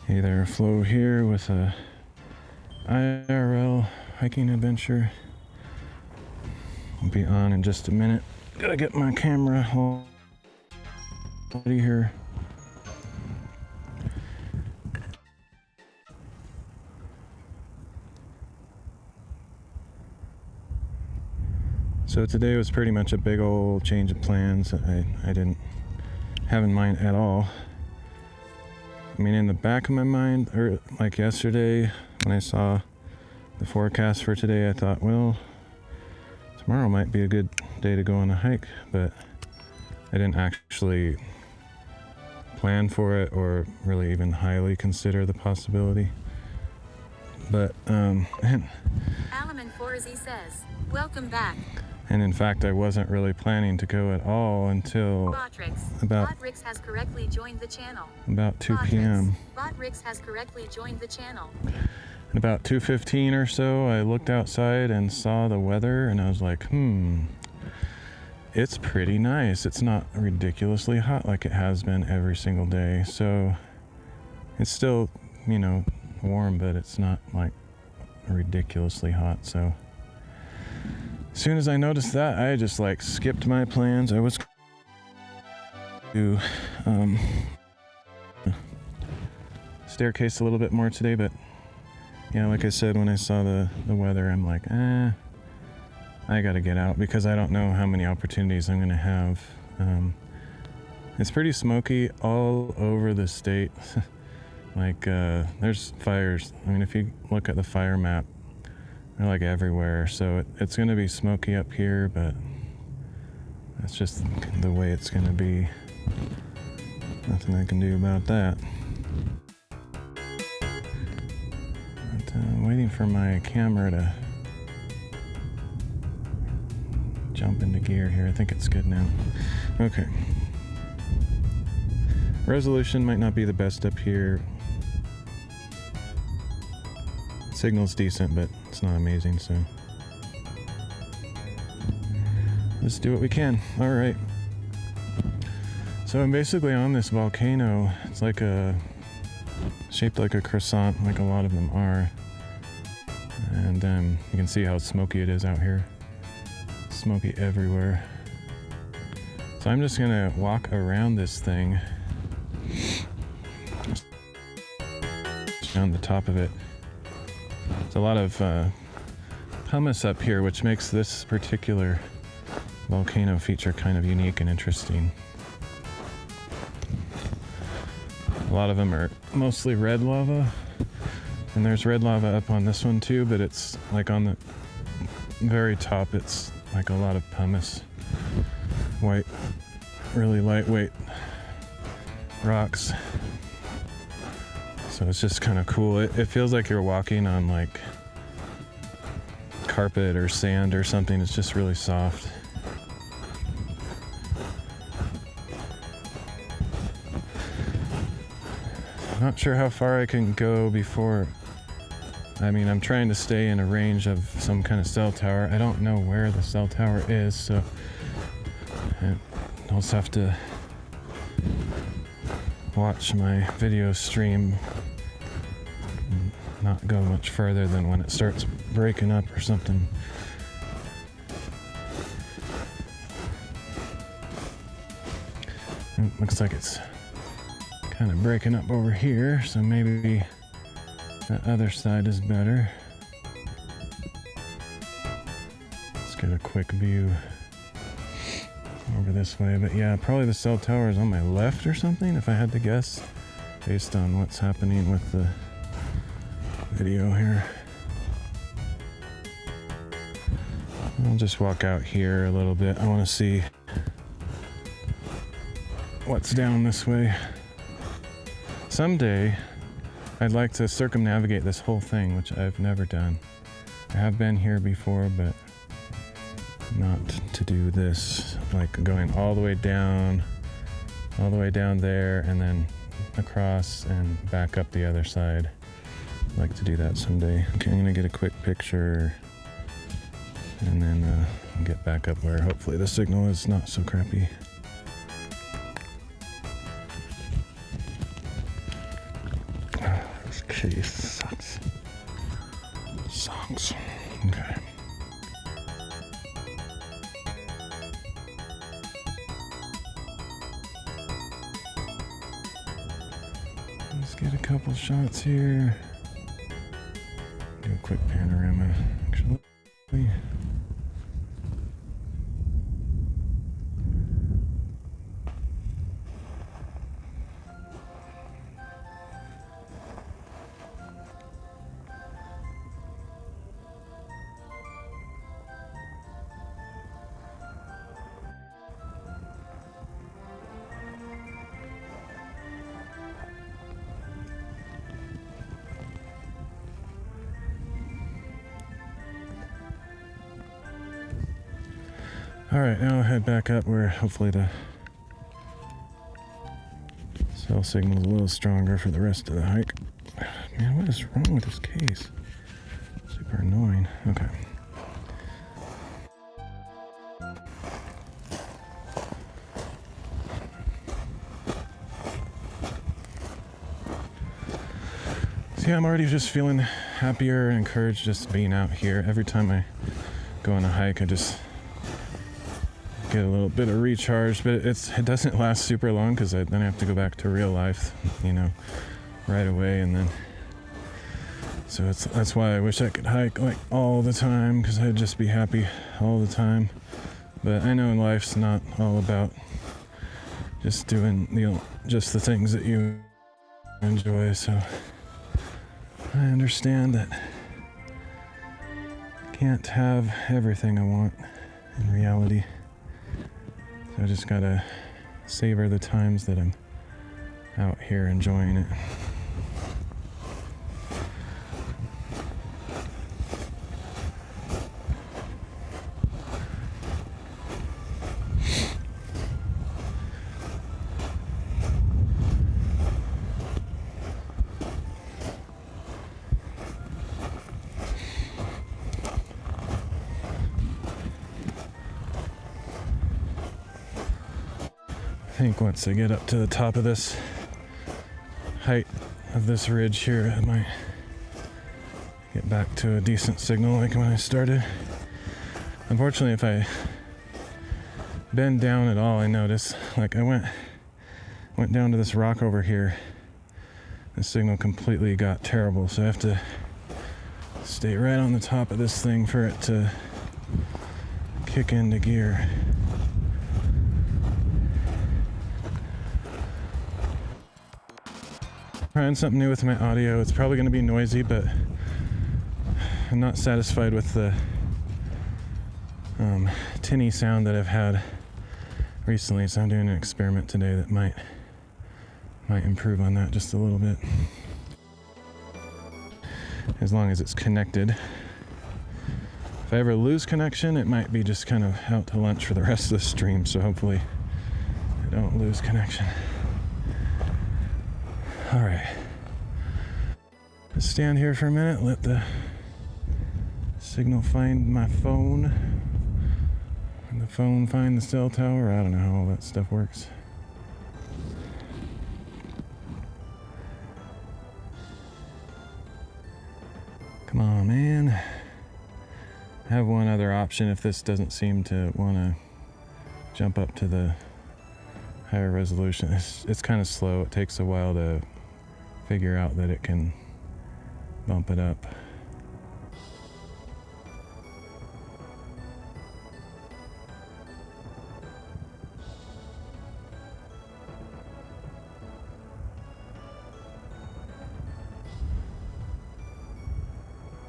Either flow here with a IRL hiking adventure. I'll be on in just a minute. Gotta get my camera all ready here. So today was pretty much a big old change of plans that I didn't have in mind at all. I mean, in the back of my mind, or like yesterday when I saw the forecast for today, I thought, well, tomorrow might be a good day to go on a hike, but I didn't actually plan for it or really even highly consider the possibility. But, Alaman Forzi says, welcome back. And in fact, I wasn't really planning to go at all until Botrix has correctly joined the channel. About 2 p.m. Botrix has correctly joined the channel. At about 2:15 or so, I looked outside and saw the weather, and I was like, it's pretty nice. It's not ridiculously hot like it has been every single day. So it's still, you know, warm, but it's not like ridiculously hot. So as soon as I noticed that, I just like skipped my plans. I was to staircase a little bit more today, but yeah, like I said, when I saw the weather, I'm like, I gotta get out because I don't know how many opportunities I'm gonna have. It's pretty smoky all over the state. Like, there's fires. I mean, if you look at the fire map, they're like everywhere. So it's gonna be smoky up here, but that's just the way it's gonna be. Nothing I can do about that. But I'm waiting for my camera to jump into gear here. I think it's good now. Okay. Resolution might not be the best up here. Signal's decent, but it's not amazing, so let's do what we can. All right. So I'm basically on this volcano. It's like shaped like a croissant, like a lot of them are. And you can see how smoky it is out here. Smoky everywhere. So I'm just gonna walk around this thing, around the top of it. There's a lot of pumice up here, which makes this particular volcano feature kind of unique and interesting. A lot of them are mostly red lava, and there's red lava up on this one too, but it's like on the very top, it's like a lot of pumice, white, really lightweight rocks. So it's just kind of cool. It feels like you're walking on like carpet or sand or something. It's just really soft. I'm not sure how far I can go before. I mean, I'm trying to stay in a range of some kind of cell tower. I don't know where the cell tower is, so I'll just have to watch my video stream and not go much further than when it starts breaking up or something. It looks like it's kind of breaking up over here, so maybe the other side is better. Let's get a quick view over this way, but yeah, probably the cell tower is on my left or something, if I had to guess, based on what's happening with the video here. I'll just walk out here a little bit. I want to see what's down this way. Someday, I'd like to circumnavigate this whole thing, which I've never done. I have been here before, but not to do this, like going all the way down there, and then across and back up the other side. I'd like to do that someday. Okay, I'm gonna get a quick picture and then get back up where hopefully the signal is not so crappy. Jeez, sucks. Sucks. Okay. Let's get a couple shots here. Do a quick panorama, actually. Alright, now I'll head back up where hopefully the cell signal is a little stronger for the rest of the hike. Man, what is wrong with this case? Super annoying. Okay. See, I'm already just feeling happier and encouraged just being out here. Every time I go on a hike, I just get a little bit of recharge, but it doesn't last super long because then I have to go back to real life, you know, right away. And then so that's why I wish I could hike like all the time, because I'd just be happy all the time. But I know life's not all about just doing, you know, just the things that you enjoy. So I understand that I can't have everything I want in reality. So I just gotta savor the times that I'm out here enjoying it. I think once I get up to the top of this height of this ridge here, I might get back to a decent signal like when I started. Unfortunately, if I bend down at all, I notice, like I went down to this rock over here, the signal completely got terrible, so I have to stay right on the top of this thing for it to kick into gear. Trying something new with my audio. It's probably going to be noisy, but I'm not satisfied with the tinny sound that I've had recently, so I'm doing an experiment today that might improve on that just a little bit, as long as it's connected. If I ever lose connection, it might be just kind of out to lunch for the rest of the stream, so hopefully I don't lose connection. All right, let's stand here for a minute, let the signal find my phone, and the phone find the cell tower. I don't know how all that stuff works. Come on, man. I have one other option if this doesn't seem to want to jump up to the higher resolution. It's kind of slow. It takes a while to figure out that it can bump it up.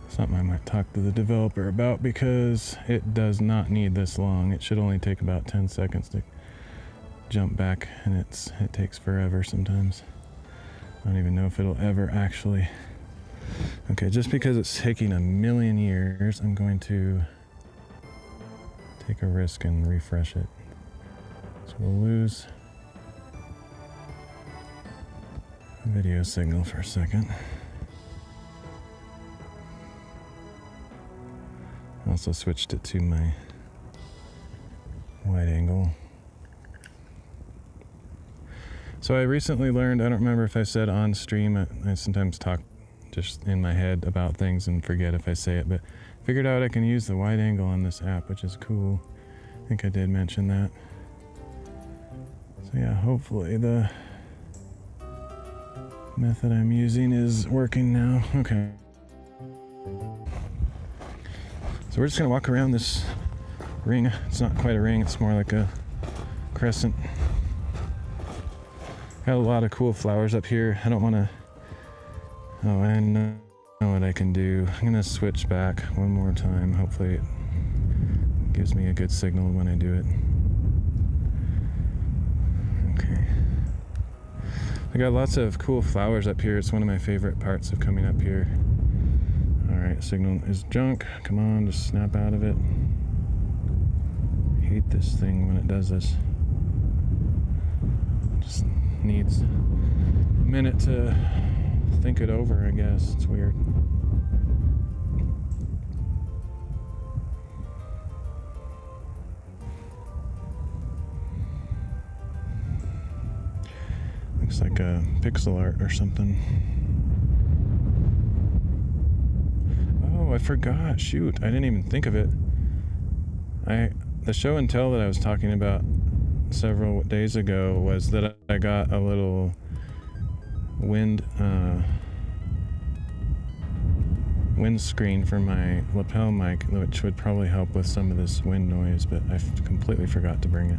Something I might talk to the developer about, because it does not need this long. It should only take about 10 seconds to jump back, and it takes forever sometimes. I don't even know if it'll ever actually. Okay, just because it's taking a million years, I'm going to take a risk and refresh it. So we'll lose the video signal for a second. I also switched it to my wide angle. So I recently learned, I don't remember if I said on stream, I sometimes talk just in my head about things and forget if I say it, but figured out I can use the wide angle on this app, which is cool. I think I did mention that. So yeah, hopefully the method I'm using is working now. Okay. So we're just gonna walk around this ring. It's not quite a ring, it's more like a crescent. Got a lot of cool flowers up here. I don't wanna, oh, I know what I can do. I'm gonna switch back one more time. Hopefully it gives me a good signal when I do it. Okay. I got lots of cool flowers up here. It's one of my favorite parts of coming up here. All right, signal is junk. Come on, just snap out of it. I hate this thing when it does this. Just needs a minute to think it over, I guess. It's weird. Looks like a pixel art or something. Oh, I forgot. Shoot, I didn't even think of it. The show and tell that I was talking about several days ago was that I got a little wind screen for my lapel mic, which would probably help with some of this wind noise, but I completely forgot to bring it.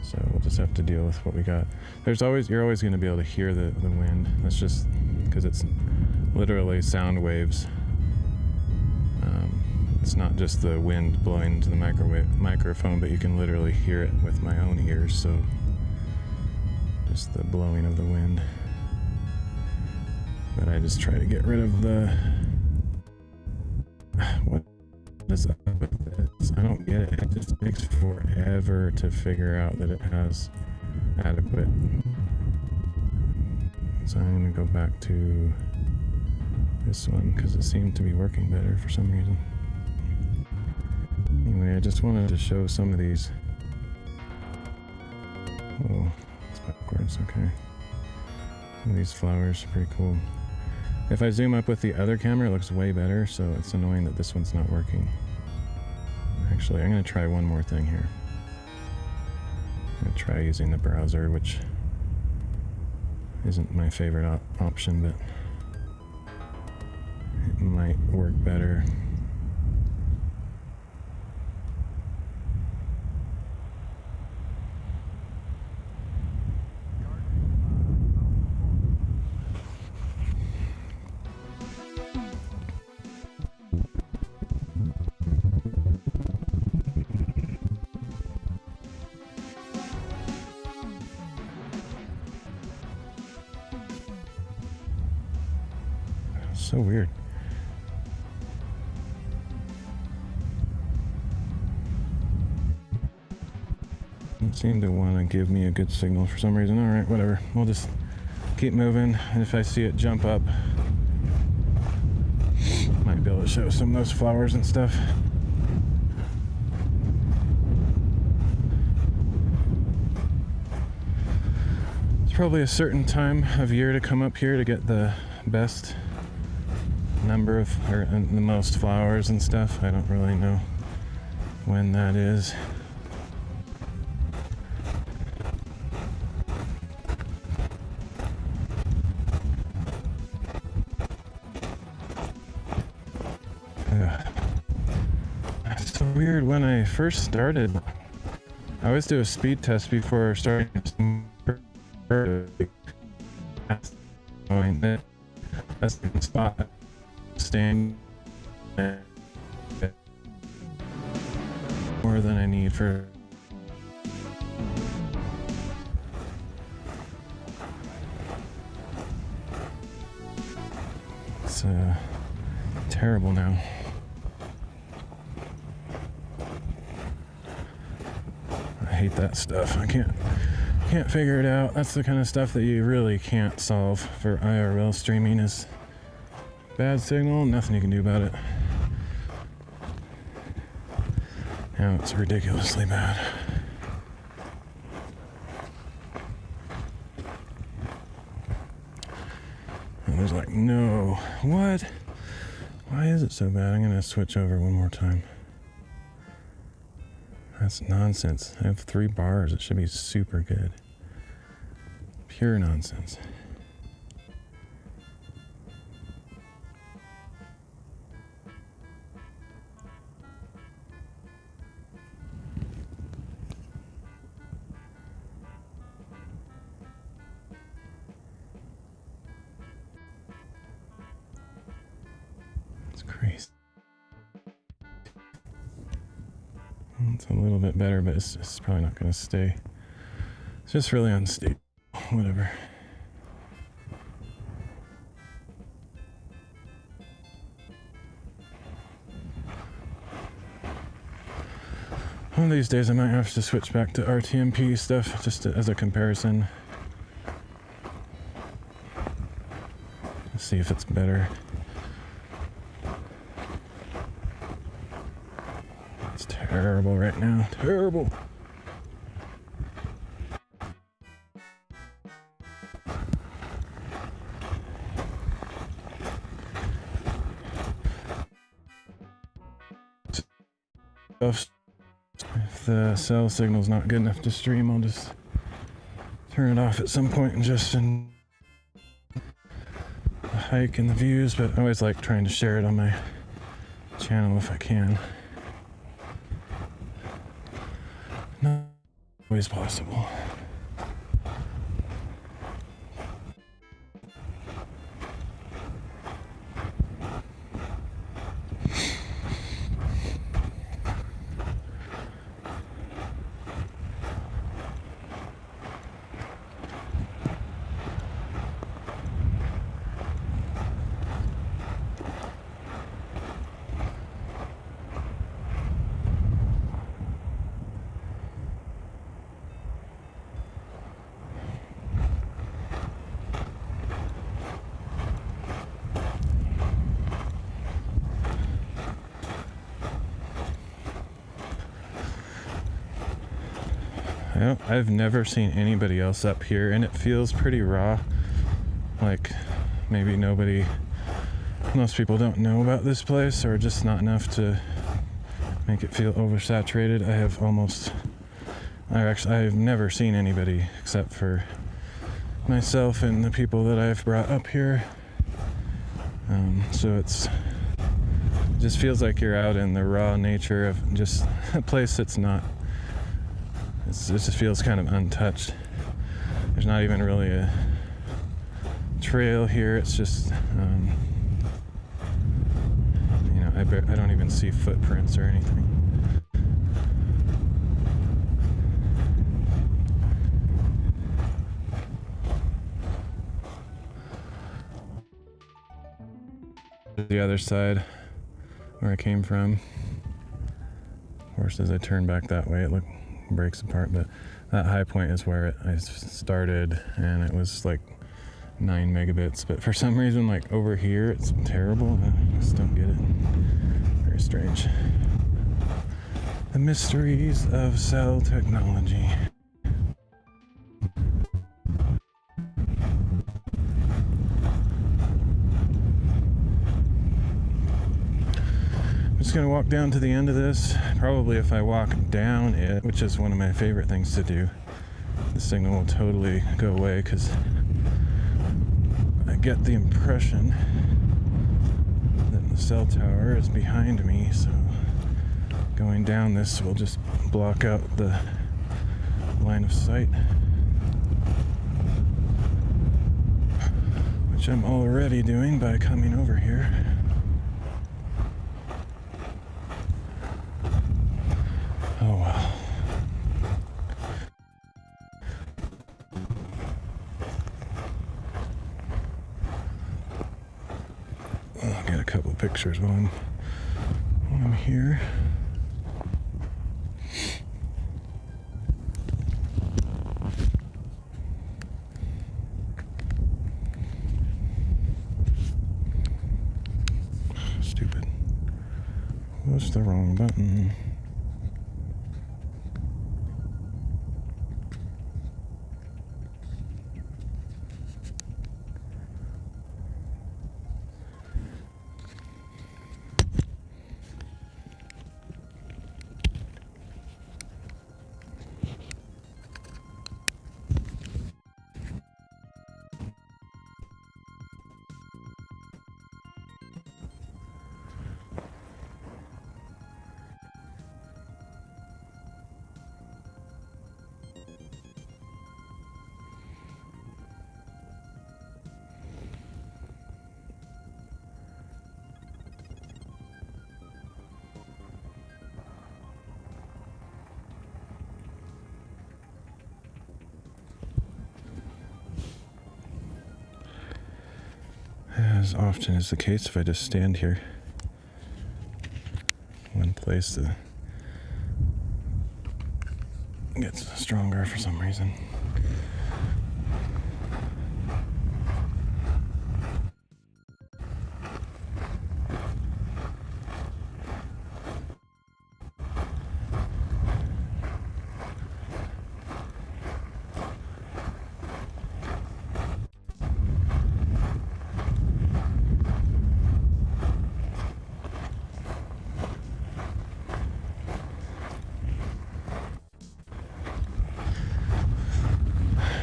So we'll just have to deal with what we got. You're always going to be able to hear the wind. That's just because it's literally sound waves. It's not just the wind blowing into the microphone, but you can literally hear it with my own ears. So just the blowing of the wind. But I just try to get rid of the. What is up with this? I don't get it. It just takes forever to figure out that it has adequate. So I'm going to go back to this one because it seemed to be working better for some reason. Anyway, I just wanted to show some of these. Oh, it's backwards, okay. Some of these flowers are pretty cool. If I zoom up with the other camera, it looks way better, so it's annoying that this one's not working. Actually, I'm going to try one more thing here. I'm going to try using the browser, which isn't my favorite option, but it might work better. So weird. Doesn't seem to want to give me a good signal for some reason. All right, whatever. We'll just keep moving, and if I see it jump up, might be able to show some of those flowers and stuff. It's probably a certain time of year to come up here to get the best number of, or the most flowers and stuff. I don't really know when that is. It's so weird. When I first started, I always do a speed test before starting that's the spot. Staying more than I need for. It's terrible now. I hate that stuff. I can't figure it out. That's the kind of stuff that you really can't solve for IRL streaming. Is bad signal, nothing you can do about it. Now it's ridiculously bad. was like, no, what? Why is it so bad? I'm gonna switch over one more time. That's nonsense. I have 3 bars. It should be super good. Pure nonsense. It's crazy. It's a little bit better, but it's probably not going to stay. It's just really unstable. Whatever. One of these days I might have to switch back to RTMP stuff just as a comparison. See if it's better. It's terrible right now. Terrible. If the cell signal's not good enough to stream, I'll just turn it off at some point and just the hike and the views, but I always like trying to share it on my channel if I can. Not always possible. I've never seen anybody else up here, and it feels pretty raw. Like maybe most people don't know about this place, or just not enough to make it feel oversaturated. I've never seen anybody except for myself and the people that I've brought up here. So it just feels like you're out in the raw nature of just a place that's not. It just feels kind of untouched. There's not even really a trail here. It's just, I don't even see footprints or anything. The other side where I came from. Of course, as I turn back that way, it breaks apart, but that high point is where I started, and it was like 9 megabits, but for some reason, like over here, it's terrible. I just don't get it. Very strange. The mysteries of cell technology. I'm just gonna walk down to the end of this. Probably if I walk down it, which is one of my favorite things to do, the signal will totally go away, because I get the impression that the cell tower is behind me, so going down this will just block out the line of sight, which I'm already doing by coming over here. Oh well. I'll get a couple pictures while I'm here. Stupid. What's the wrong button? as often is the case if I just stand here. One place that gets stronger for some reason.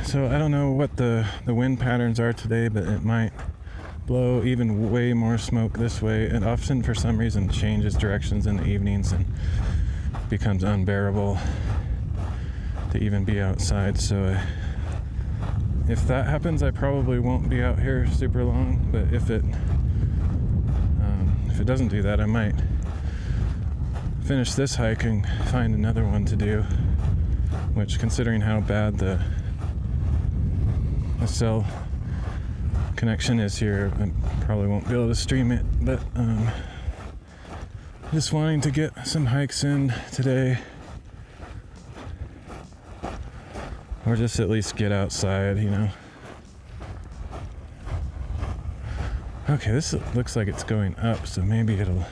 So I don't know what the wind patterns are today, but it might blow even way more smoke this way. It often, for some reason, changes directions in the evenings and becomes unbearable to even be outside. So if that happens, I probably won't be out here super long. But if it doesn't do that, I might finish this hike and find another one to do. Which, considering how bad the cell connection is here, I probably won't be able to stream it, but just wanting to get some hikes in today, or just at least get outside, you know. Okay, this looks like it's going up, so maybe it'll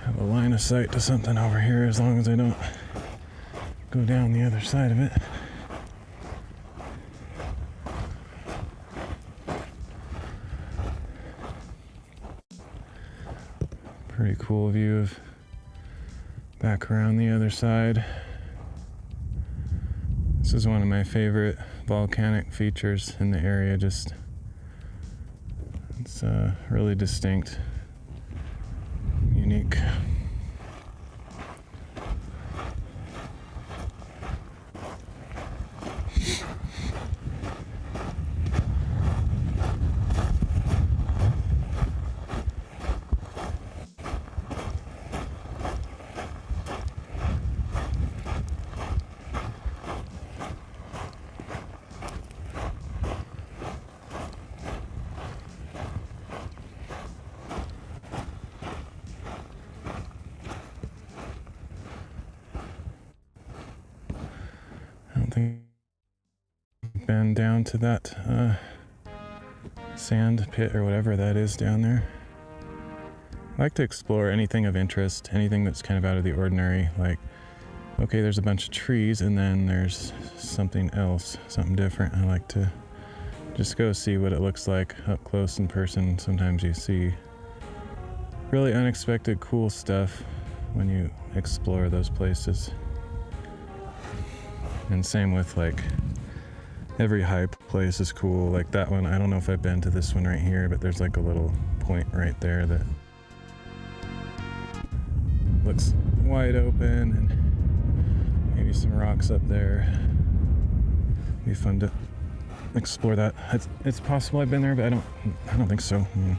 have a line of sight to something over here as long as I don't go down the other side of it. Pretty cool view of back around the other side. This is one of my favorite volcanic features in the area. Just it's really distinct, unique. I don't think I've been down to that sand pit or whatever that is down there. I like to explore anything of interest, anything that's kind of out of the ordinary. Like, okay, there's a bunch of trees and then there's something else, something different. I like to just go see what it looks like up close in person. Sometimes you see really unexpected cool stuff when you explore those places. And same with like every high place is cool. Like that one, I don't know if I've been to this one right here, but there's like a little point right there that looks wide open and maybe some rocks up there. Be fun to explore that. It's possible I've been there, but I don't think so. I mean,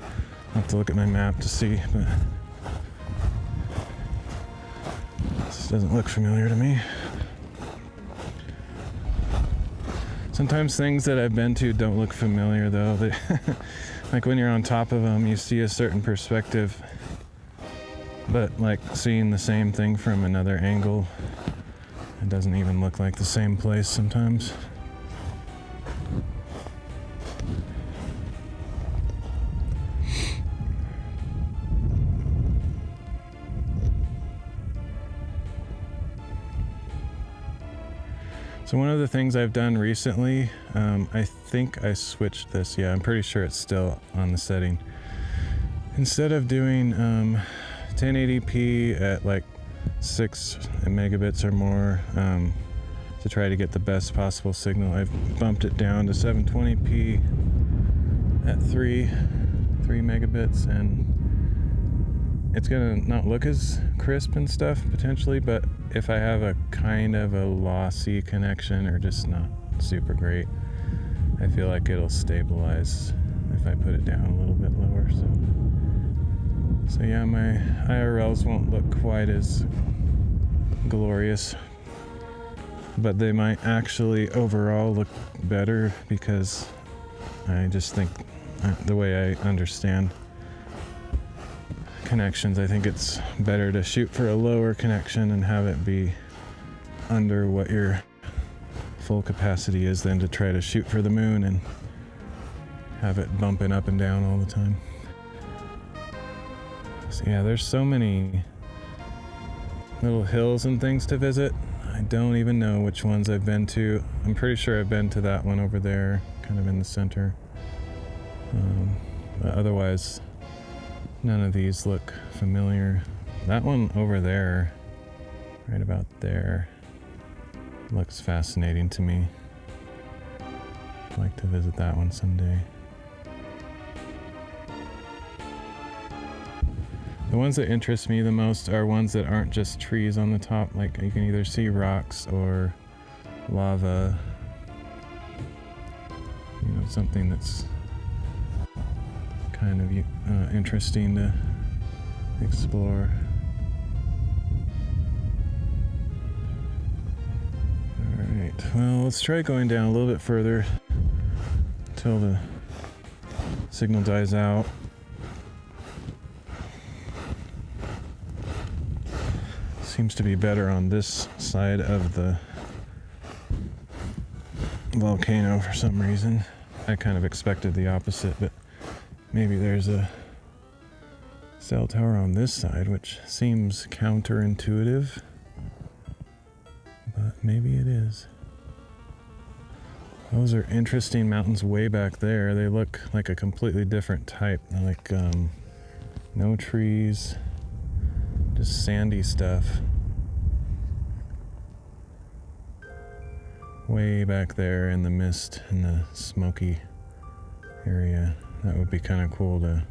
I'll have to look at my map to see, but this doesn't look familiar to me. Sometimes things that I've been to don't look familiar though. Like when you're on top of them, you see a certain perspective, but like seeing the same thing from another angle, it doesn't even look like the same place sometimes. So one of the things I've done recently, I think I switched this. Yeah, I'm pretty sure it's still on the setting. Instead of doing 1080p at like 6 megabits or more to try to get the best possible signal, I've bumped it down to 720p at 3 megabits, and it's gonna not look as crisp and stuff potentially, but if I have a kind of a lossy connection or just not super great, I feel like it'll stabilize if I put it down a little bit lower. So yeah, my IRLs won't look quite as glorious, but they might actually overall look better because I just think the way I understand connections, I think it's better to shoot for a lower connection and have it be under what your full capacity is than to try to shoot for the moon and have it bumping up and down all the time. So yeah, there's so many little hills and things to visit. I don't even know which ones I've been to. I'm pretty sure I've been to that one over there, kind of in the center. But otherwise, none of these look familiar. That one over there, right about there, looks fascinating to me. I'd like to visit that one someday. The ones that interest me the most are ones that aren't just trees on the top. Like you can either see rocks or lava. You know, something that's kind of interesting to explore. Alright, well, let's try going down a little bit further until the signal dies out. Seems to be better on this side of the volcano for some reason. I kind of expected the opposite, but maybe there's a cell tower on this side, which seems counterintuitive, but maybe it is. Those are interesting mountains way back there. They look like a completely different type, like no trees, just sandy stuff. Way back there in the mist in the Smokey area. That would be kind of cool to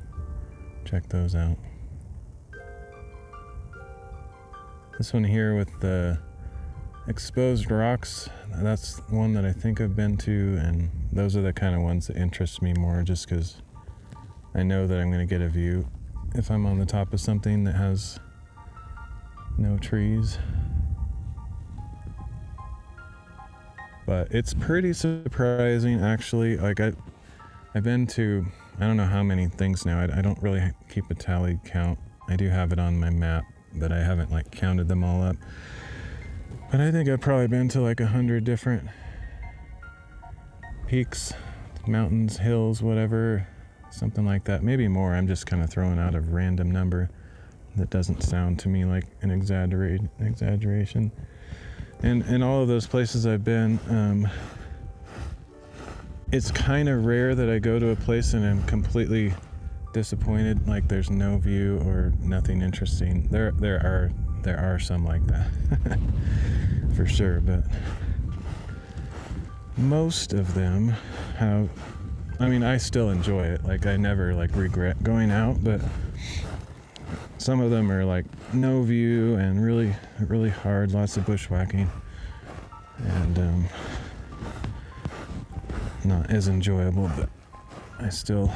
check those out. This one here with the exposed rocks, that's one that I think I've been to, and those are the kind of ones that interest me more just because I know that I'm going to get a view if I'm on the top of something that has no trees. But it's pretty surprising, actually. Like I've been to, I don't know how many things now. I don't really keep a tally count. I do have it on my map, but I haven't like counted them all up. But I think I've probably been to like 100 different peaks, mountains, hills, whatever, something like that. Maybe more. I'm just kind of throwing out a random number that doesn't sound to me like an exaggeration. And in all of those places I've been, it's kind of rare that I go to a place and I'm completely disappointed, like there's no view or nothing interesting. There are some like that, for sure, but most of them have, I mean, I still enjoy it. Like I never like regret going out, but some of them are like no view and really, really hard, lots of bushwhacking, and not as enjoyable, but I still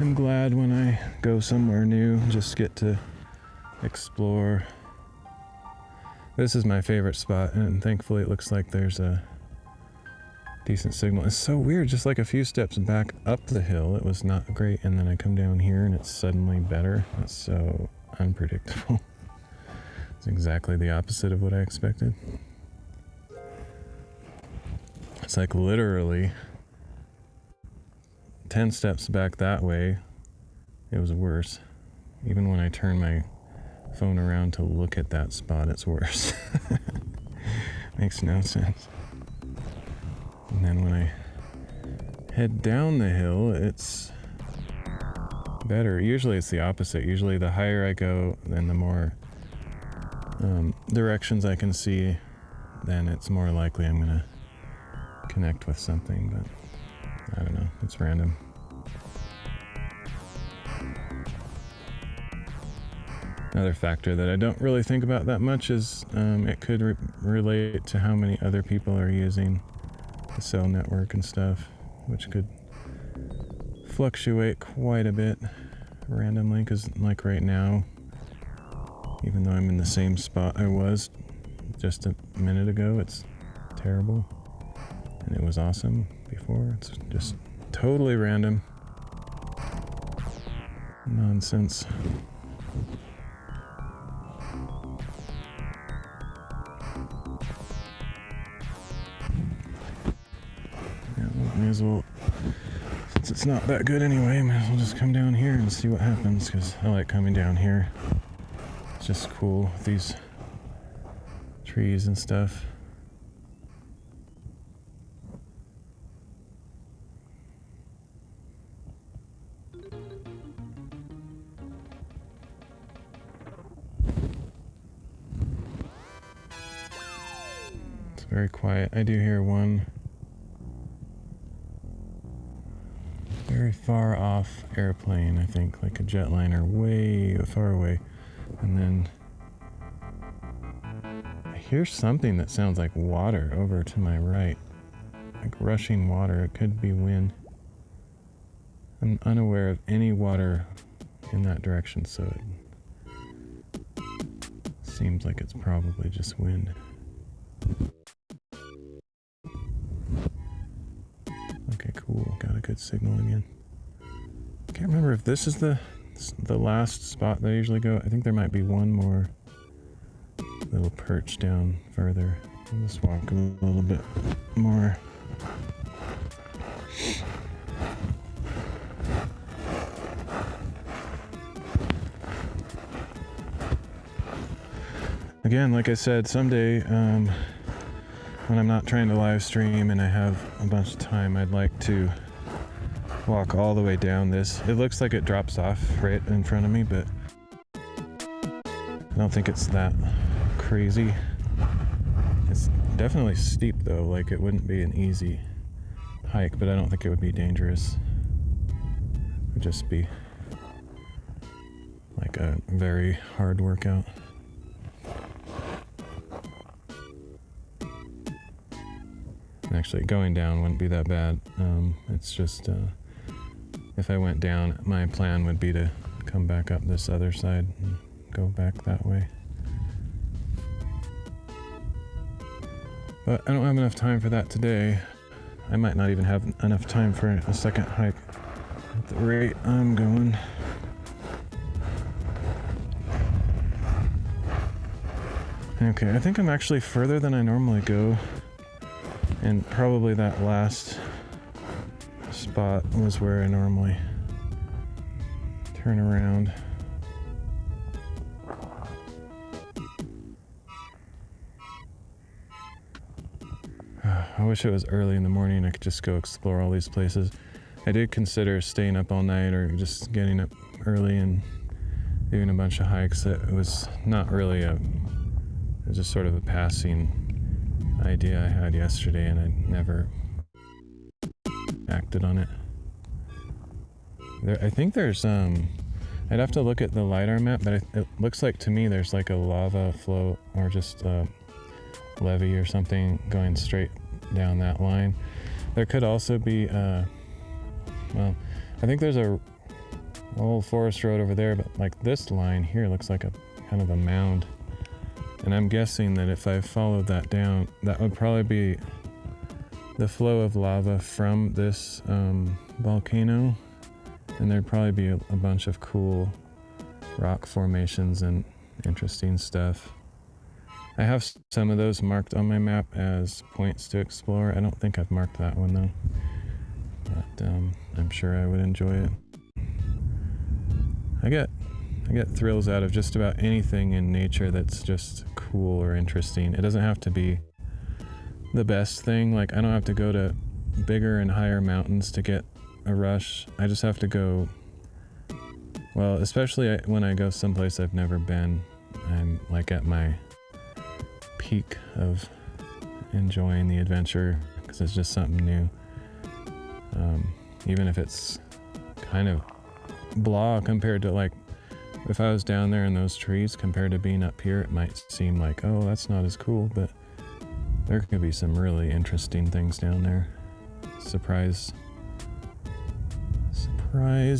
am glad when I go somewhere new, just get to explore. This is my favorite spot, and thankfully it looks like there's a decent signal. It's so weird, just like a few steps back up the hill it was not great, and then I come down here and it's suddenly better. It's so unpredictable. It's exactly the opposite of what I expected. It's like literally 10 steps back that way, it was worse. Even when I turn my phone around to look at that spot, it's worse. Makes no sense. And then when I head down the hill, it's better. Usually it's the opposite. Usually the higher I go, then the more directions I can see, then it's more likely I'm going to connect with something, but I don't know. It's random. Another factor that I don't really think about that much is it could relate to how many other people are using the cell network and stuff, which could fluctuate quite a bit randomly, because like right now, even though I'm in the same spot I was just a minute ago, it's terrible, and it was awesome before. It's just totally random nonsense. Yeah, may as well, since it's not that good anyway, might as well just come down here and see what happens, because I like coming down here. It's just cool with these trees and stuff. It's very quiet. I do hear one very far off airplane, I think, like a jetliner way far away. And then I hear something that sounds like water over to my right, like rushing water. It could be wind. I'm unaware of any water in that direction, so it seems like it's probably just wind. Okay, cool. Got a good signal again. Can't remember if this is the last spot that I usually go. I think there might be one more little perch down further. I'll just walk a little bit more. Again, like I said, someday, when I'm not trying to live stream and I have a bunch of time, I'd like to walk all the way down this. It looks like it drops off right in front of me, but I don't think it's that crazy. It's definitely steep though, like it wouldn't be an easy hike, but I don't think it would be dangerous. It would just be like a very hard workout. Actually, going down wouldn't be that bad. It's just, if I went down, my plan would be to come back up this other side and go back that way. But I don't have enough time for that today. I might not even have enough time for a second hike at the rate I'm going. Okay, I think I'm actually further than I normally go. And probably that last spot was where I normally turn around. I wish it was early in the morning and I could just go explore all these places. I did consider staying up all night or just getting up early and doing a bunch of hikes. It was not really it was just sort of a passing idea I had yesterday, and I never acted on it. I think there's I'd have to look at the LiDAR map, but it looks like to me there's like a lava flow or just a levee or something going straight down that line. There could also be well, I think there's a old forest road over there, but like this line here looks like a kind of a mound. And I'm guessing that if I followed that down, that would probably be the flow of lava from this volcano. And there'd probably be a bunch of cool rock formations and interesting stuff. I have some of those marked on my map as points to explore. I don't think I've marked that one though. But I'm sure I would enjoy it. I get thrills out of just about anything in nature that's just cool or interesting. It doesn't have to be the best thing. Like I don't have to go to bigger and higher mountains to get a rush. I just have to go, well, especially when I go someplace I've never been, I'm like at my peak of enjoying the adventure because it's just something new. Even if it's kind of blah compared to like, if I was down there in those trees compared to being up here, it might seem like, oh, that's not as cool, but there could be some really interesting things down there. Surprise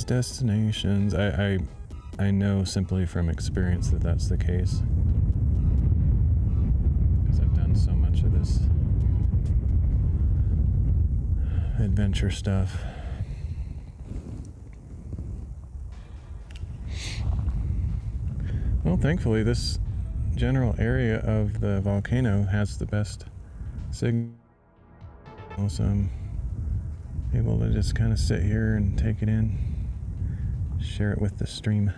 destinations. I know simply from experience that that's the case. Because I've done so much of this adventure stuff. Well, thankfully, this general area of the volcano has the best signal, so I'm able to just kind of sit here and take it in, share it with the stream.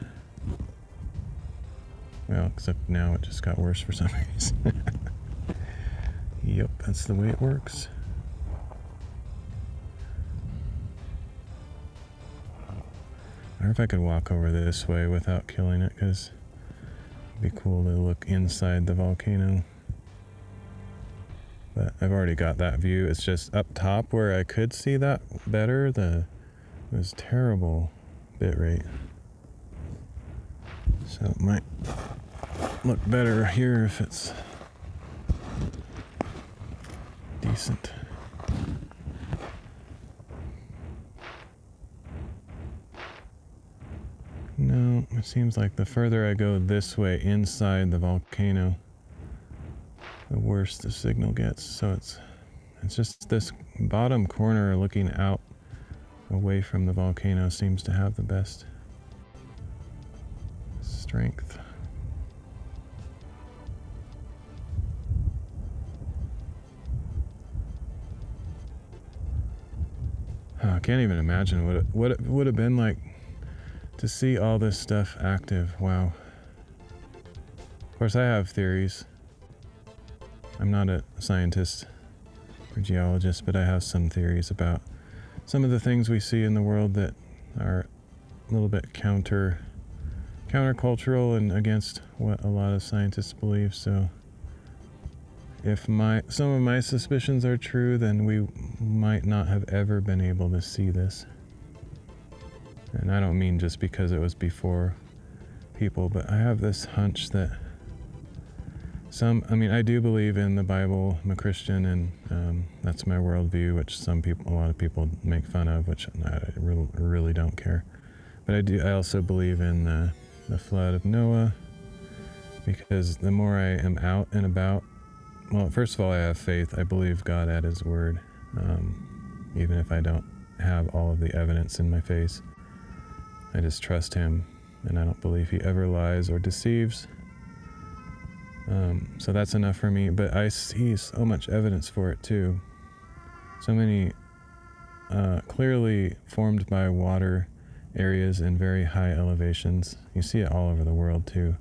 Well, except now it just got worse for some reason. Yep, that's the way it works. I wonder if I could walk over this way without killing it, because it'd be cool to look inside the volcano. But I've already got that view. It's just up top where I could see that better. It was terrible bitrate. So it might look better here if it's decent. No, it seems like the further I go this way inside the volcano, the worse the signal gets. So it's just this bottom corner looking out away from the volcano seems to have the best strength. I can't even imagine what it would have been like to see all this stuff active. Wow. Of course, I have theories. I'm not a scientist or geologist, but I have some theories about some of the things we see in the world that are a little bit countercultural and against what a lot of scientists believe. So if some of my suspicions are true, then we might not have ever been able to see this. And I don't mean just because it was before people, but I have this hunch that I do believe in the Bible. I'm a Christian, and that's my worldview, which a lot of people make fun of, which I really don't care. But I also believe in the flood of Noah, because the more I am out and about, well, first of all, I have faith. I believe God at His word, even if I don't have all of the evidence in my face. I just trust Him, and I don't believe He ever lies or deceives. So that's enough for me, but I see so much evidence for it too. So many clearly formed by water areas in very high elevations. You see it all over the world too.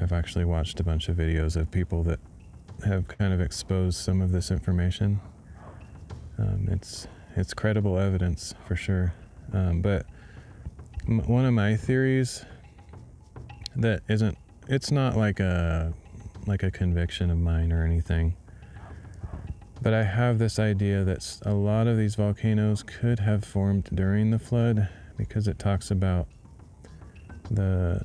I've actually watched a bunch of videos of people that have kind of exposed some of this information. It's credible evidence for sure. But one of my theories that it's not like a conviction of mine or anything, but I have this idea that a lot of these volcanoes could have formed during the flood, because it talks about the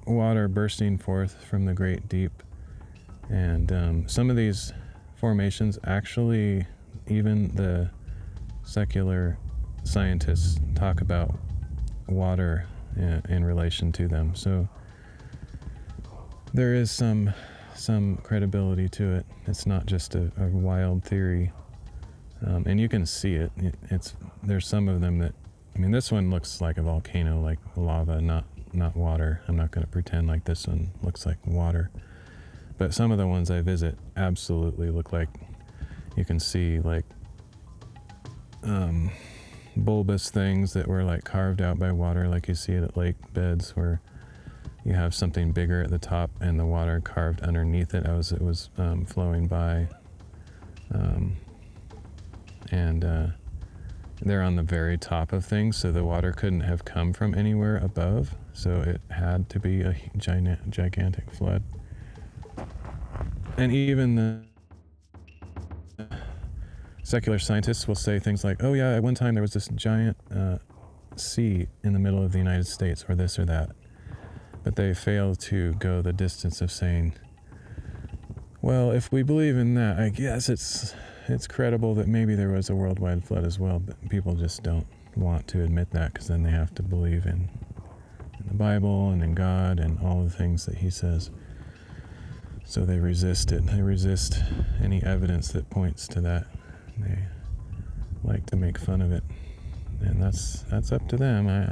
water bursting forth from the great deep. And some of these formations, actually, even the secular scientists talk about water in relation to them. So there is some credibility to it. It's not just a wild theory. And you can see it. There's some of them that, this one looks like a volcano, like lava, not water. I'm not going to pretend like this one looks like water. But some of the ones I visit absolutely look like, you can see like bulbous things that were like carved out by water, like you see it at lake beds where you have something bigger at the top and the water carved underneath it as it was flowing by. And they're on the very top of things, so the water couldn't have come from anywhere above, so it had to be a gigantic flood. And even the secular scientists will say things like, oh yeah, at one time there was this giant sea in the middle of the United States, or this or that. But they fail to go the distance of saying, well, if we believe in that, I guess it's credible that maybe there was a worldwide flood as well, but people just don't want to admit that, because then they have to believe in the Bible and in God and all the things that He says. So they resist it. They resist any evidence that points to that. They like to make fun of it. And that's up to them. I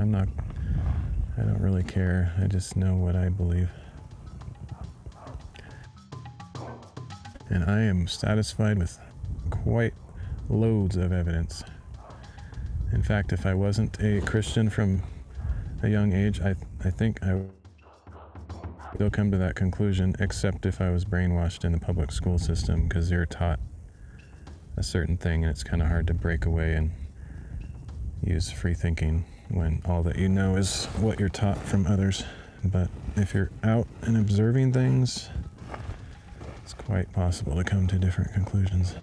don't really care. I just know what I believe. And I am satisfied with quite loads of evidence. In fact, if I wasn't a Christian from a young age, I think I would still come to that conclusion, except if I was brainwashed in the public school system, because you're taught a certain thing and it's kind of hard to break away and use free thinking when all that you know is what you're taught from others. But if you're out and observing things, it's quite possible to come to different conclusions.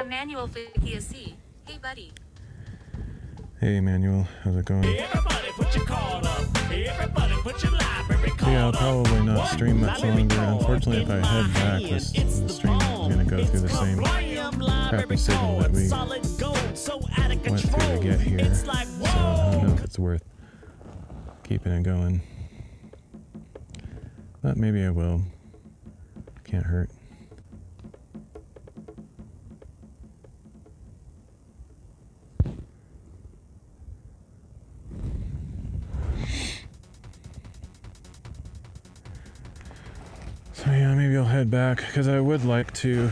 Emmanuel Fikiasi. Hey buddy. Hey Emmanuel, how's it going? Everybody put your call up. Everybody put your library call Yeah, I'll up. probably not stream much longer. Unfortunately, if I head back, the stream is going to go through the same crappy signal that we went through to get here. So I don't know if it's worth keeping it going. But maybe I will. Can't hurt. So yeah, maybe I'll head back, because I would like to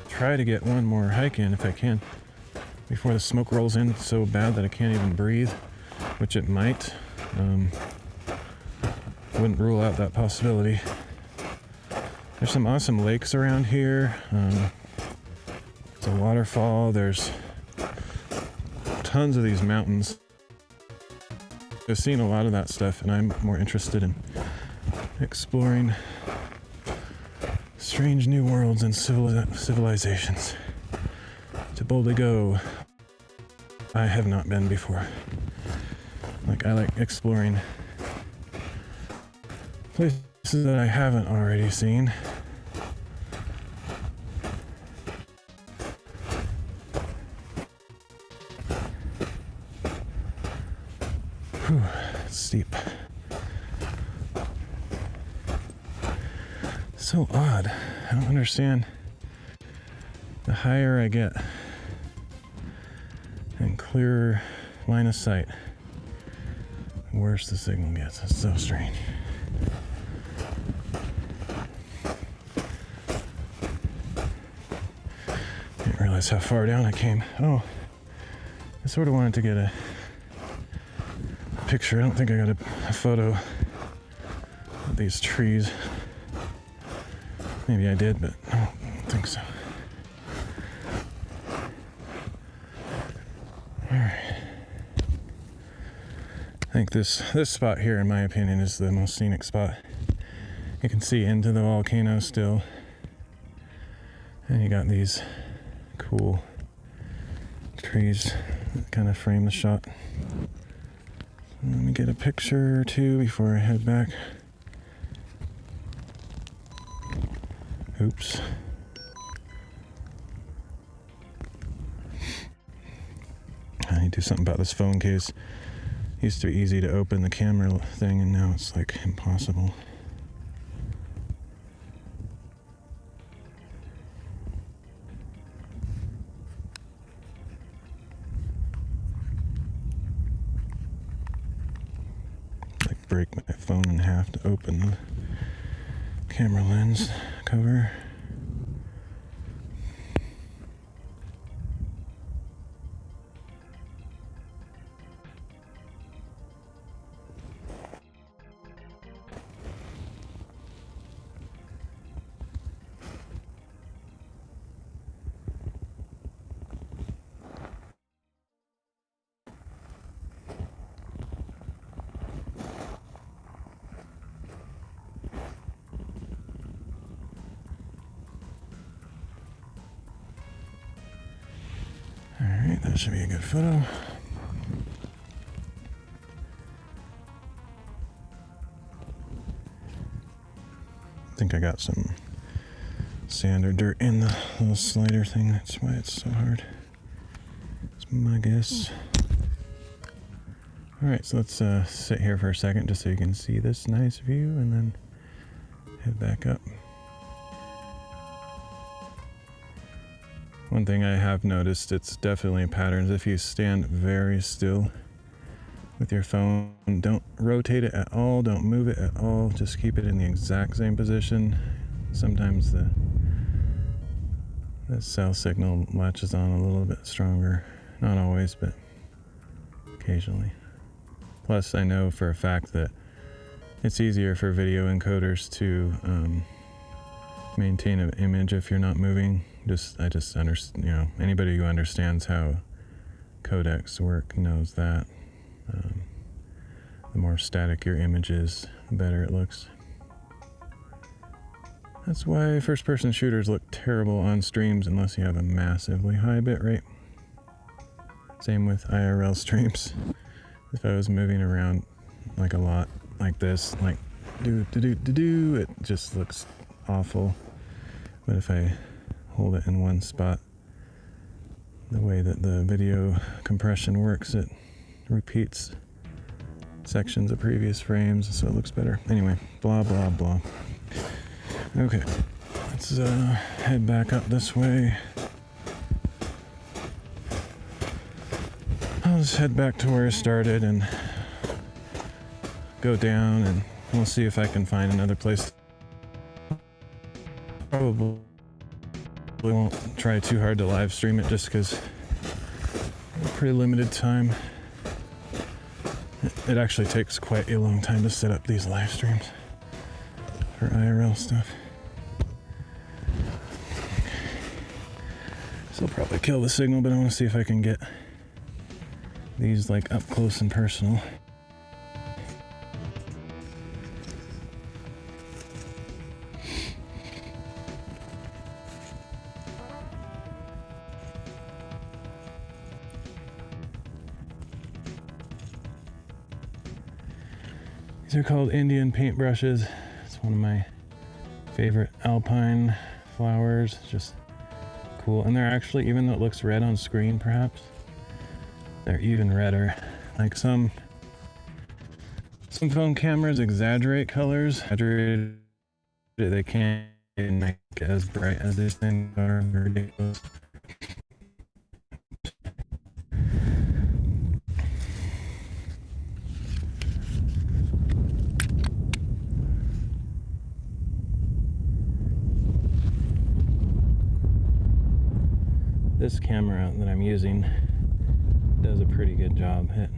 try to get one more hike in if I can before the smoke rolls in so bad that I can't even breathe, which it might. Wouldn't rule out that possibility. There's some awesome lakes around here. It's a waterfall. There's tons of these mountains. I've seen a lot of that stuff, and I'm more interested in exploring strange new worlds and civilizations. To boldly go, I have not been before. Like, I like exploring places that I haven't already seen. Whew, it's steep. So odd. I don't understand. The higher I get and clearer line of sight, the worse the signal gets. It's so strange. Didn't realize how far down I came. Oh, I sort of wanted to get a picture. I don't think I got a photo of these trees. Maybe I did, but I don't think so. Alright. I think this spot here, in my opinion, is the most scenic spot. You can see into the volcano still. And you got these cool trees that kind of frame the shot. Let me get a picture or two before I head back. Oops. I need to do something about this phone case. Used to be easy to open the camera thing, and now it's like impossible. Like break my phone in half to open the camera lens cover. Alright, that should be a good photo. I think I got some sand or dirt in the little slider thing. That's why it's so hard. That's my guess. Alright, so let's sit here for a second just so you can see this nice view and then head back up. One thing I have noticed, it's definitely patterns. If you stand very still with your phone, don't rotate it at all, don't move it at all, just keep it in the exact same position. Sometimes the cell signal latches on a little bit stronger. Not always, but occasionally. Plus, I know for a fact that it's easier for video encoders to maintain an image if you're not moving. I just understand, anybody who understands how codecs work knows that. The more static your image is, the better it looks. That's why first-person shooters look terrible on streams unless you have a massively high bitrate. Same with IRL streams. If I was moving around like a lot, like this, like do, it just looks awful. But if I hold it in one spot, the way that the video compression works, it repeats sections of previous frames, so it looks better. Anyway, blah, blah, blah. Okay, let's head back up this way. I'll just head back to where I started and go down, and we'll see if I can find another place. Probably won't try too hard to live stream it just because pretty limited time. It actually takes quite a long time to set up these live streams for IRL stuff. So I'll probably kill the signal, but I want to see if I can get these like up close and personal. These are called Indian paintbrushes. It's one of my favorite alpine flowers. Just cool. And they're actually, even though it looks red on screen perhaps, they're even redder. Like some phone cameras exaggerate colors. They can't make it as bright as these things are. They're ridiculous. This camera that I'm using does a pretty good job at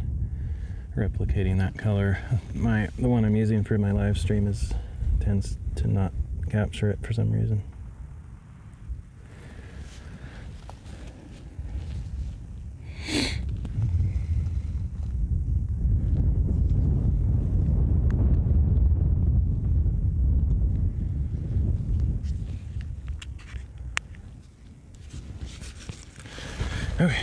replicating that color. The one I'm using for my live stream tends to not capture it for some reason. Okay.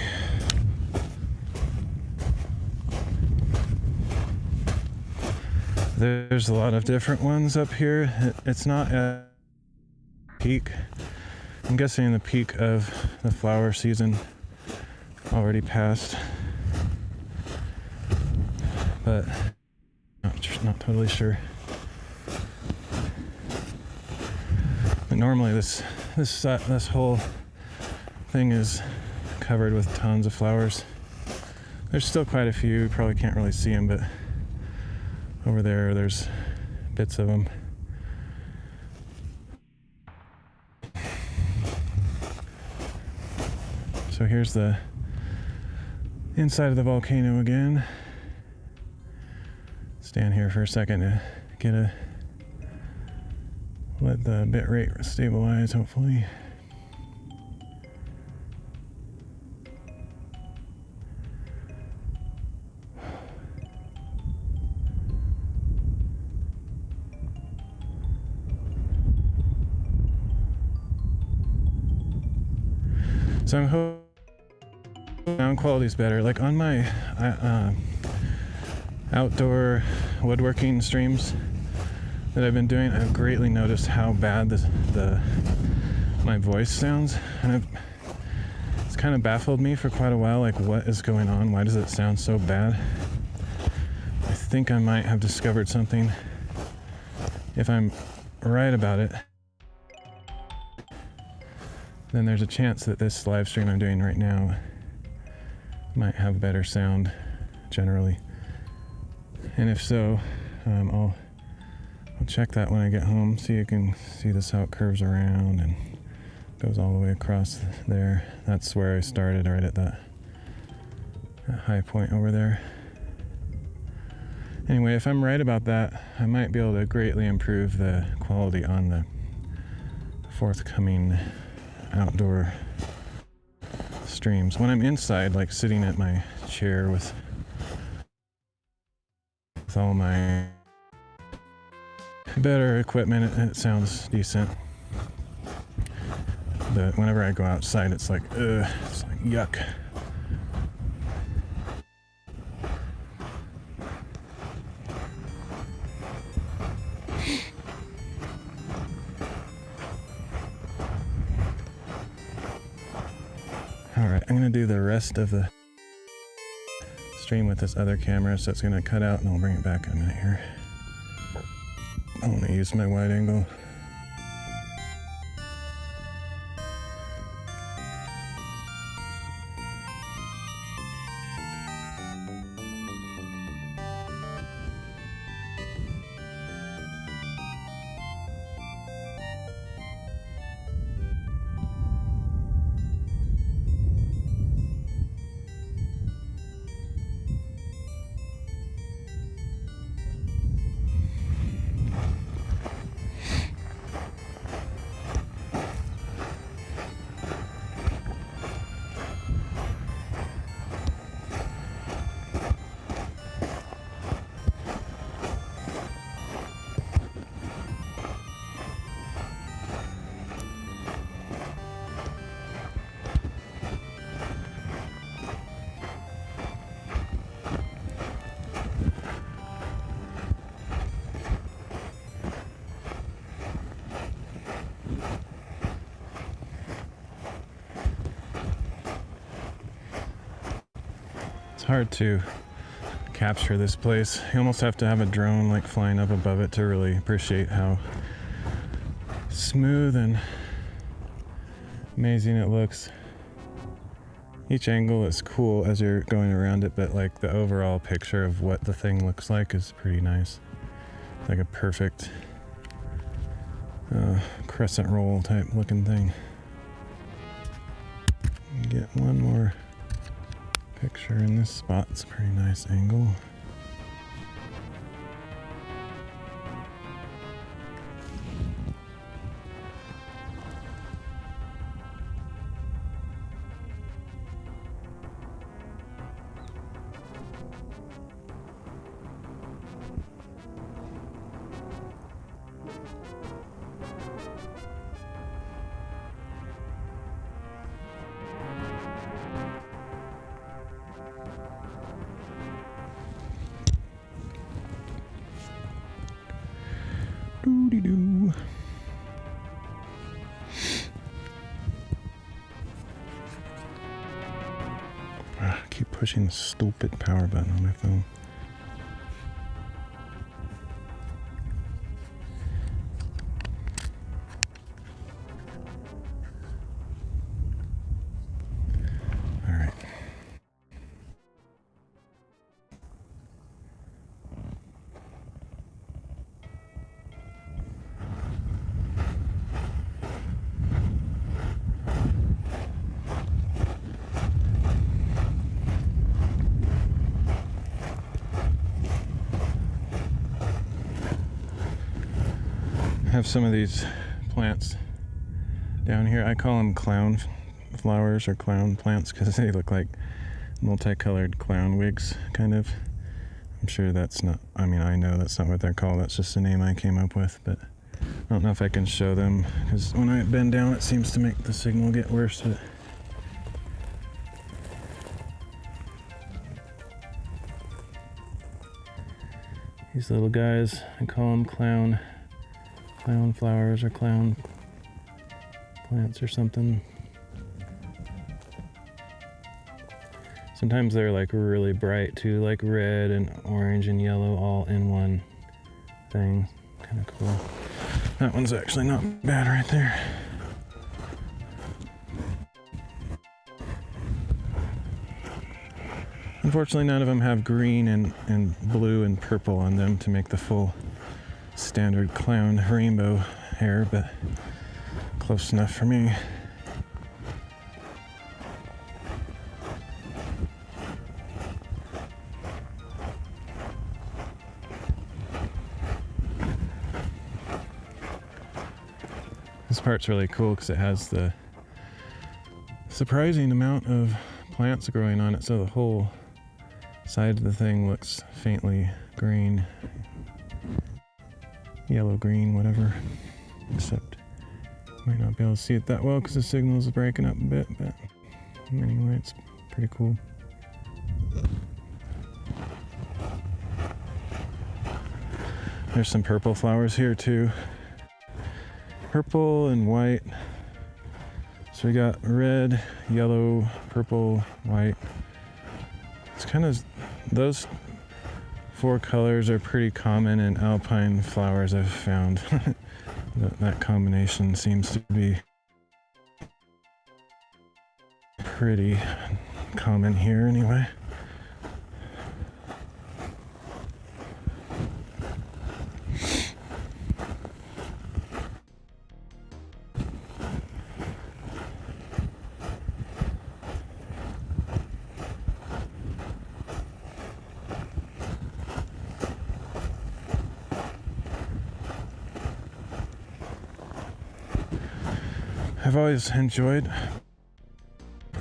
There's a lot of different ones up here. It's not at peak. I'm guessing the peak of the flower season already passed, but not totally sure. But normally this whole thing is covered with tons of flowers. There's still quite a few, you probably can't really see them, but over there's bits of them. So here's the inside of the volcano again. Stand here for a second to let the bit rate stabilize, hopefully. So I'm hoping sound quality's better. Like on my outdoor woodworking streams that I've been doing, I've greatly noticed how bad my voice sounds, and it's kind of baffled me for quite a while. Like, what is going on? Why does it sound so bad? I think I might have discovered something. If I'm right about it, then there's a chance that this live stream I'm doing right now might have better sound generally. And if so, I'll check that when I get home. See, you can see this how it curves around and goes all the way across there. That's where I started, right at that high point over there. Anyway, if I'm right about that, I might be able to greatly improve the quality on the forthcoming outdoor streams. When I'm inside, like sitting at my chair with all my better equipment, it sounds decent. But whenever I go outside, it's like, it's like yuck. Alright, I'm going to do the rest of the stream with this other camera, so it's going to cut out and I'll bring it back in a minute here. I want to use my wide angle. It's hard to capture this place. You almost have to have a drone like flying up above it to really appreciate how smooth and amazing it looks. Each angle is cool as you're going around it, but like the overall picture of what the thing looks like is pretty nice. It's like a perfect crescent roll type looking thing. Get one more picture in this spot. It's a pretty nice angle. Doo-dee-doo. I keep pushing the stupid power button on my phone. All right. Have some of these plants down here. I call them clown flowers or clown plants because they look like multicolored clown wigs, kind of. I'm sure that's not, I mean, I know that's not what they're called. That's just the name I came up with, but I don't know if I can show them because when I bend down it seems to make the signal get worse. But these little guys, I call them clown flowers or clown plants or something. Sometimes they're like really bright too, like red and orange and yellow all in one thing. Kind of cool. That one's actually not bad right there. Unfortunately, none of them have green and blue and purple on them to make the full standard clown rainbow hair, but close enough for me. This part's really cool because it has the surprising amount of plants growing on it, so the whole side of the thing looks faintly green, yellow, green, whatever, except might not be able to see it that well because the signal is breaking up a bit, but anyway, it's pretty cool. There's some purple flowers here too. Purple and white. So we got red, yellow, purple, white. It's kind of, those 4 colors are pretty common in alpine flowers I've found. That combination seems to be pretty common here anyway. I've always enjoyed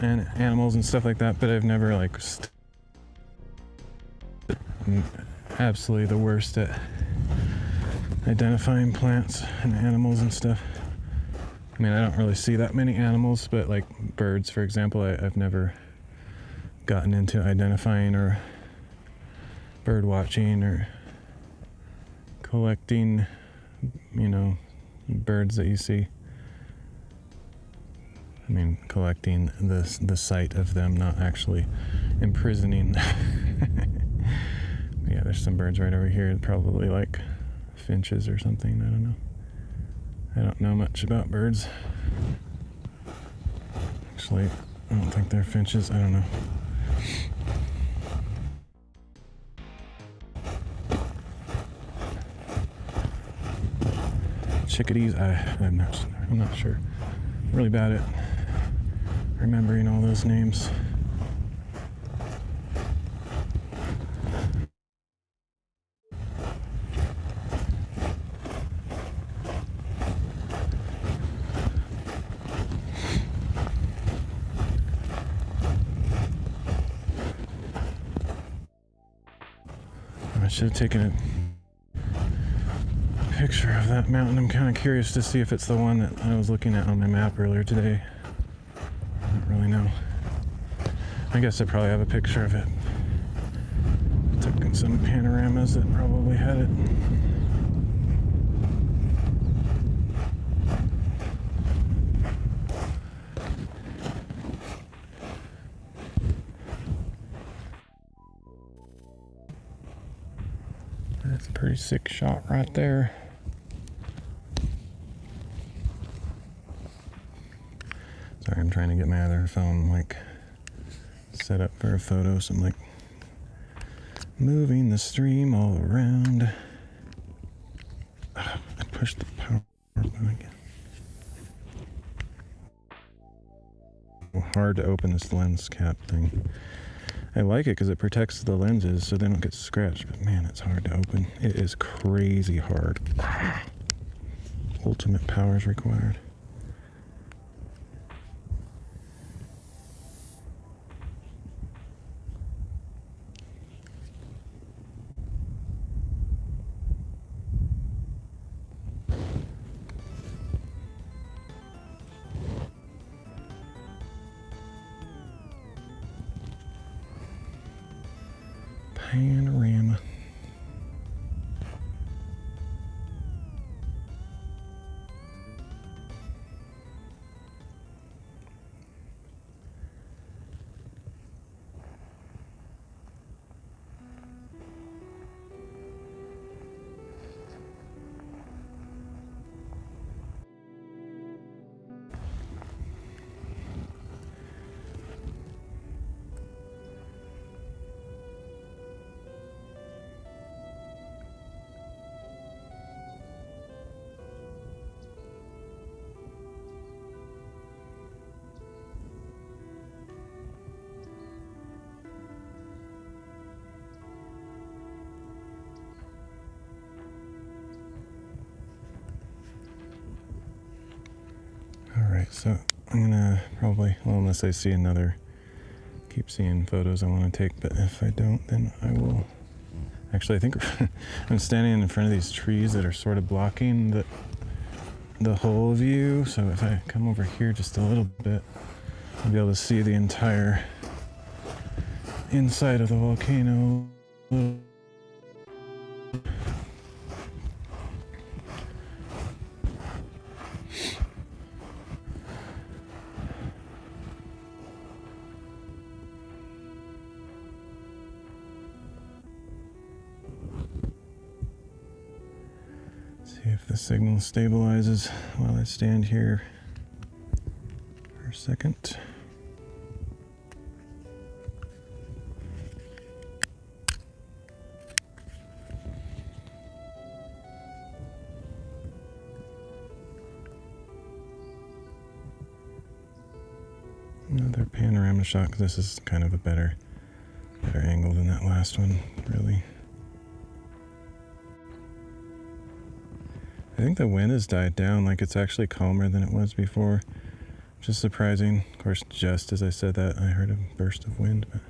animals and stuff like that, but I've never like absolutely the worst at identifying plants and animals and stuff. I mean, I don't really see that many animals, but like birds, for example, I've never gotten into identifying or bird watching or collecting, you know, birds that you see. I mean, collecting the sight of them, not actually imprisoning. Yeah, there's some birds right over here, probably like finches or something, I don't know. I don't know much about birds. Actually, I don't think they're finches, I don't know. Chickadees, I'm not sure. I'm really bad at remembering all those names. I should have taken a picture of that mountain. I'm kind of curious to see if it's the one that I was looking at on my map earlier today. I don't really know. I guess I probably have a picture of it. I took some panoramas that probably had it. That's a pretty sick shot right there. Sorry, I'm trying to get my other phone like set up for a photo, so I'm like moving the stream all around. I pushed the power button again. Hard to open this lens cap thing. I like it because it protects the lenses so they don't get scratched, but man, it's hard to open. It is crazy hard. Ultimate powers required. Panorama. So I'm gonna probably, well, unless I see another, keep seeing photos I want to take, but if I don't, then I will. Actually, I think I'm standing in front of these trees that are sort of blocking the whole view. So if I come over here just a little bit, I'll be able to see the entire inside of the volcano. See if the signal stabilizes while I stand here for a second. Another panorama shot, 'cause this is kind of a better angle than that last one, really. I think the wind has died down, like it's actually calmer than it was before, which is surprising. Of course, just as I said that, I heard a burst of wind, but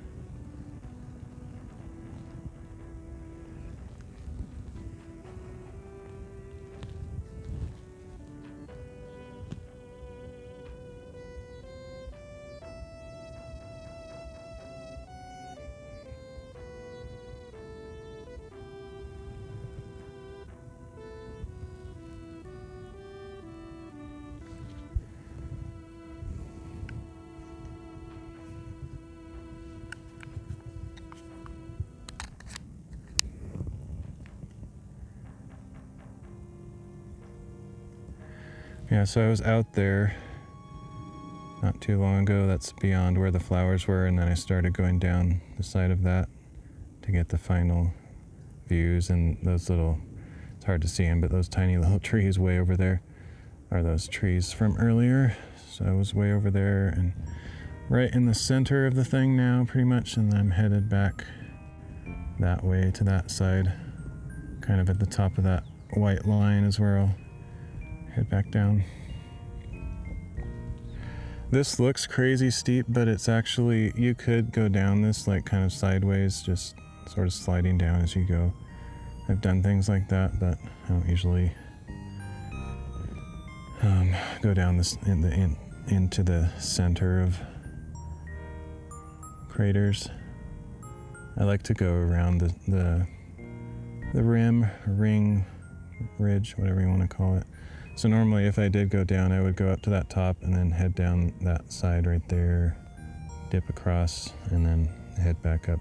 yeah, so I was out there not too long ago. That's beyond where the flowers were, and then I started going down the side of that to get the final views. And those little, it's hard to see them, but those tiny little trees way over there are those trees from earlier. So I was way over there and right in the center of the thing now, pretty much, and I'm headed back that way to that side. Kind of at the top of that white line is where I'll head back down. This looks crazy steep, but it's actually, you could go down this like kind of sideways, just sort of sliding down as you go. I've done things like that, but I don't usually go down this into the center of craters. I like to go around the rim, ring, ridge, whatever you want to call it. So normally if I did go down, I would go up to that top and then head down that side right there, dip across, and then head back up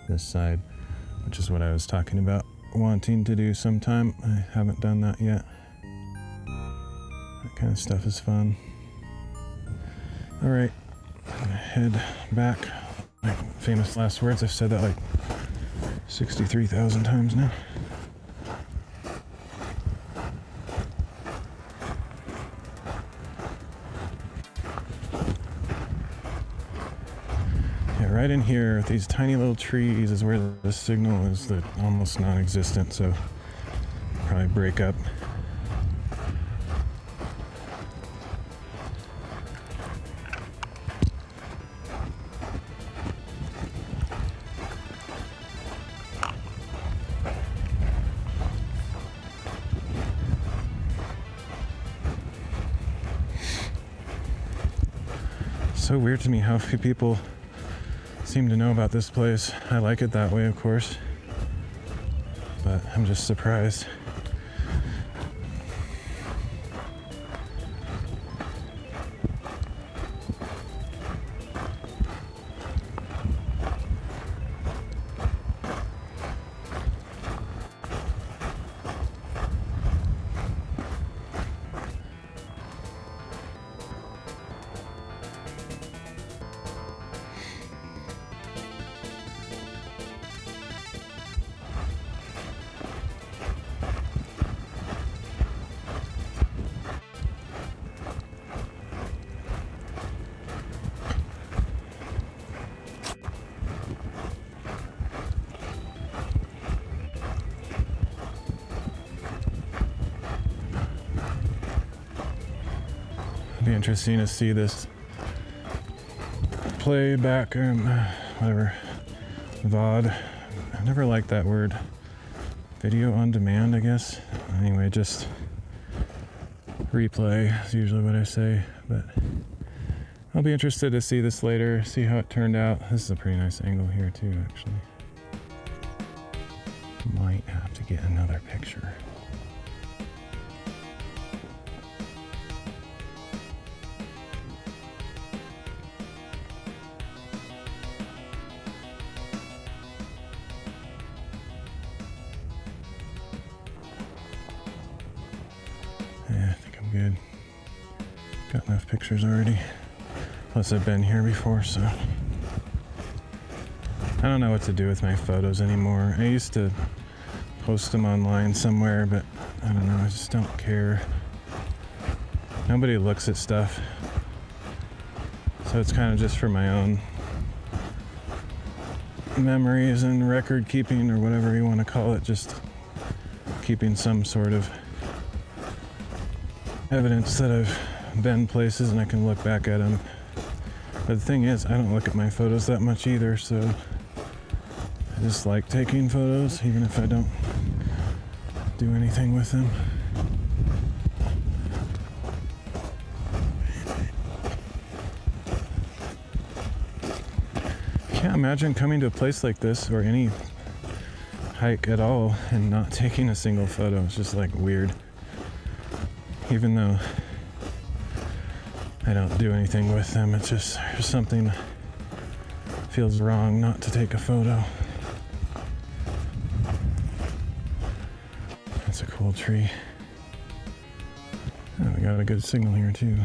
this side, which is what I was talking about wanting to do sometime. I haven't done that yet. That kind of stuff is fun. All right, I'm gonna head back. My famous last words, I've said that like 63,000 times now. Right in here with these tiny little trees is where the signal is almost non-existent, so probably break up. So weird to me how few people seem to know about this place. I like it that way, of course, but I'm just surprised. interesting to see this playback or whatever, VOD. I never liked that word. Video on demand, I guess. Anyway, just replay is usually what I say, but I'll be interested to see this later, see how it turned out. This is a pretty nice angle here too, actually. Might have to get another picture. Yeah, I think I'm good. Got enough pictures already. Plus I've been here before, so. I don't know what to do with my photos anymore. I used to post them online somewhere, but I don't know, I just don't care. Nobody looks at stuff. So it's kind of just for my own memories and record keeping, or whatever you want to call it, just keeping some sort of evidence that I've been places and I can look back at them. But the thing is, I don't look at my photos that much either, so I just like taking photos, even if I don't do anything with them. Can't imagine coming to a place like this, or any hike at all, and not taking a single photo. It's just like weird. Even though I don't do anything with them, it's just there's something feels wrong not to take a photo. That's a cool tree. Oh, we got a good signal here too.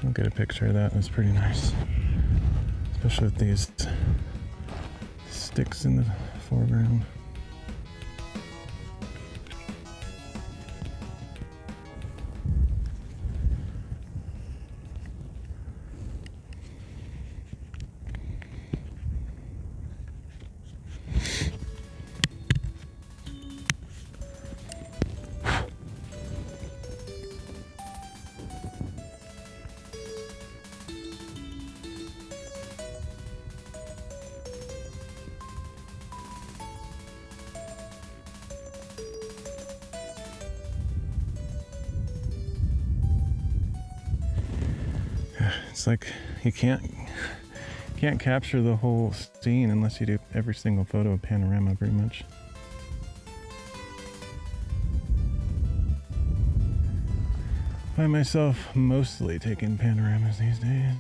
I'll get a picture of that. That's pretty nice, especially with these sticks in the foreground. It's like you can't capture the whole scene unless you do every single photo of panorama, pretty much. Find myself mostly taking panoramas these days.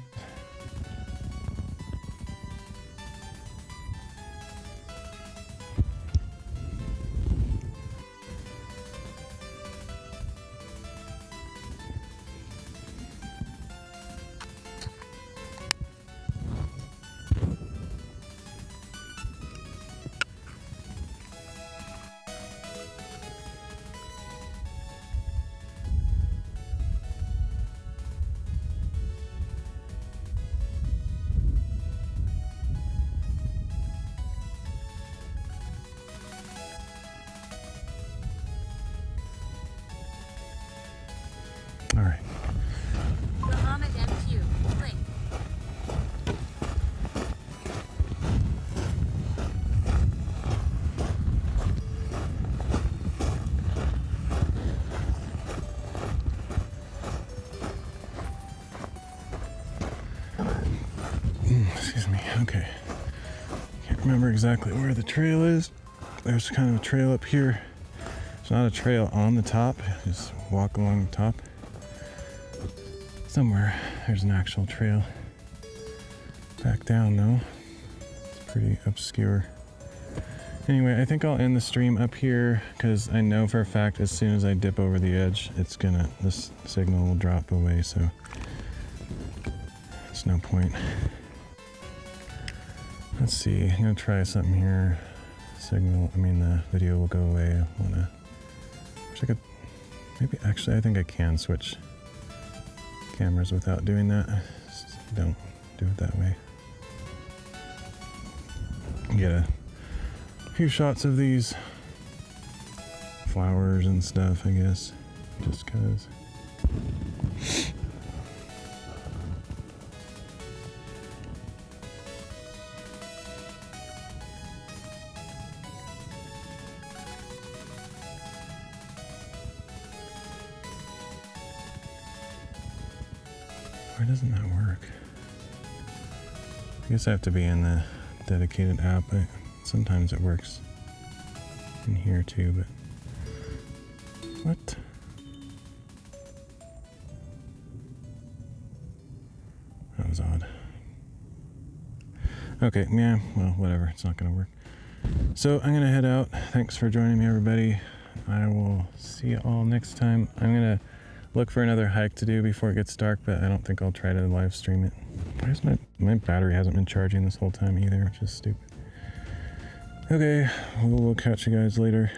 All right. Muhammad MQ. Link. Excuse me. Okay. Can't remember exactly where the trail is. There's kind of a trail up here. It's not a trail on the top. Just walk along the top. Somewhere there's an actual trail. Back down though. It's pretty obscure. Anyway, I think I'll end the stream up here because I know for a fact as soon as I dip over the edge, this signal will drop away, so it's no point. Let's see, I'm gonna try something here. The video will go away. Wish I could, maybe actually I think I can switch cameras without doing that. Just don't do it that way. Get a few shots of these flowers and stuff, I guess. just cause. Why doesn't that work? I guess I have to be in the dedicated app, but sometimes it works in here too, but what? That was odd. Okay, yeah, well, whatever, it's not gonna work. So I'm gonna head out. Thanks for joining me, everybody. I will see you all next time. I'm gonna look for another hike to do before it gets dark, but I don't think I'll try to live stream it. Where's my battery hasn't been charging this whole time either, which is stupid. Okay, we'll catch you guys later.